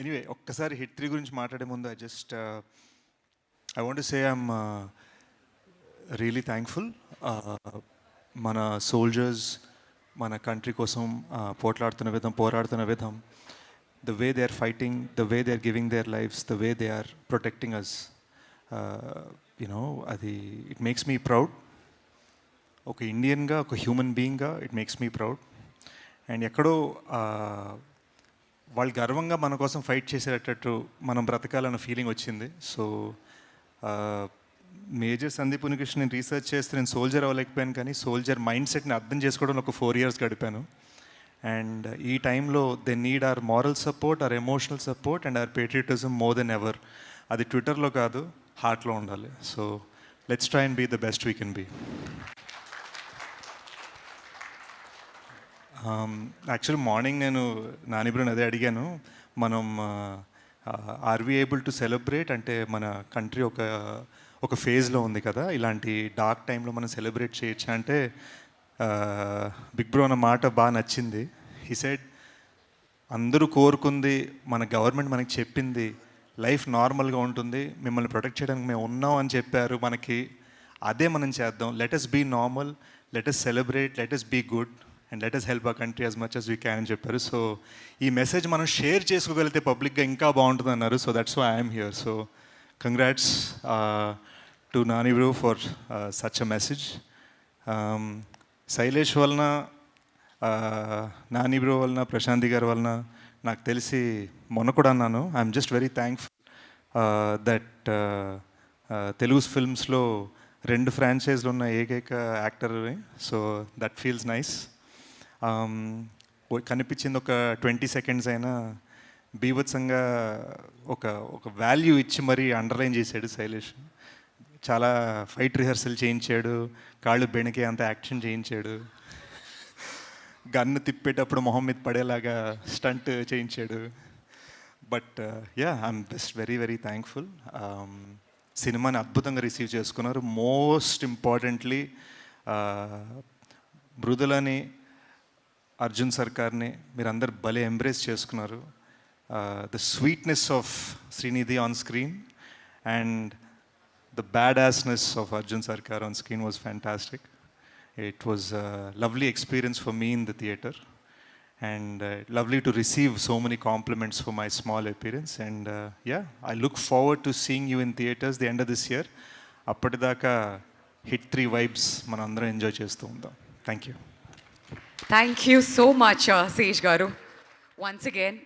Anyway ఒక్కసారి hit 3 గురించి మాట్లాడే ముందు I want say I'm really thankful. మన సోల్జర్స్ మన కంట్రీ కోసం పోట్లాడుతున్న విధం, పోరాడుతున్న విధం, the way they are fighting, the way they are giving their lifes, the way they are protecting us, you know అది ఇట్ మేక్స్ మీ ప్రౌడ్. ఒక ఇండియన్గా, ఒక హ్యూమన్ బీయింగ్గా it makes me proud. And ఎక్కడో వాళ్ళు గర్వంగా మన కోసం ఫైట్ చేసేటట్టు మనం బ్రతకాలన్న ఫీలింగ్ వచ్చింది. సో మేజర్ సందీప్ ఉనికృష్ణ నేను రీసెర్చ్ చేస్తే నేను సోల్జర్ అవ్వలేకపోయాను, కానీ సోల్జర్ మైండ్ సెట్ని అర్థం చేసుకోవడంలో ఒక 4 years గడిపాను. అండ్ ఈ టైంలో they need our moral support, our emotional support and our patriotism more than ever. అది ట్విట్టర్లో కాదు, హార్ట్లో ఉండాలి. So let's try and be the best we can be. Actually morning నేను నాని బ్రోని అదే అడిగాను, మనం are we able to celebrate, అంటే మన కంట్రీ ఒక ఫేజ్లో ఉంది కదా, ఇలాంటి డార్క్ టైంలో మనం సెలబ్రేట్ చేయొచ్చా అంటే బిగ్ బ్రో అన్న మాట బాగా నచ్చింది. హీ సెడ్ అందరూ కోరుకుంది, మన గవర్నమెంట్ మనకి చెప్పింది లైఫ్ నార్మల్గా ఉంటుంది, మిమ్మల్ని ప్రొటెక్ట్ చేయడానికి మేము ఉన్నాం అని చెప్పారు మనకి, అదే మనం చేద్దాం. Let us be normal, let us celebrate, let us be good and let us help our country as much as we can అని చెప్పారు. సో ఈ మెసేజ్ మనం షేర్ చేసుకోగలిగితే పబ్లిక్గా ఇంకా బాగుంటుంది అన్నారు. So that's why I'm here. So congrats to Nani bro for such a message. Shailesh వలన, నాని బ్రో వలన, ప్రశాంతి గారి వలన నాకు తెలిసి మొన్న కూడా అన్నాను, I'm just very thankful that Telugu ఫిల్మ్స్లో 2 ఫ్రాంచైజ్లు ఉన్న ఏకైక యాక్టర్ని. So that feels nice. కనిపించింది ఒక 20 seconds అయినా బీభత్సంగా ఒక వాల్యూ ఇచ్చి మరీ అండర్లైన్ చేశాడు శైలేష్. చాలా ఫైట్ రిహర్సల్ చేయించాడు, కాళ్ళు బెణికే అంత యాక్షన్ చేయించాడు, గన్ను తిప్పేటప్పుడు మొహం మీద పడేలాగా స్టంట్ చేయించాడు. But yeah, I'm just very very thankful. సినిమాని అద్భుతంగా రిసీవ్ చేసుకున్నారు. మోస్ట్ ఇంపార్టెంట్లీ మృదులని, అర్జున్ సర్కార్ని మీరందరు భలే ఎంబ్రేస్ చేసుకున్నారు. The sweetness of Srinidhi on screen and the badassness of Arjun Sarkar on screen was fantastic. It was a lovely experience for me in the theatre and lovely to receive so many compliments for my small appearance. And yeah, I look forward to seeing you in theatres the end of this year. Appadidaka hit 3 vibes మనం అందరం enjoy చేస్తూ ఉందాం. Thank you. Thank you so much, Sej Garu. Once again,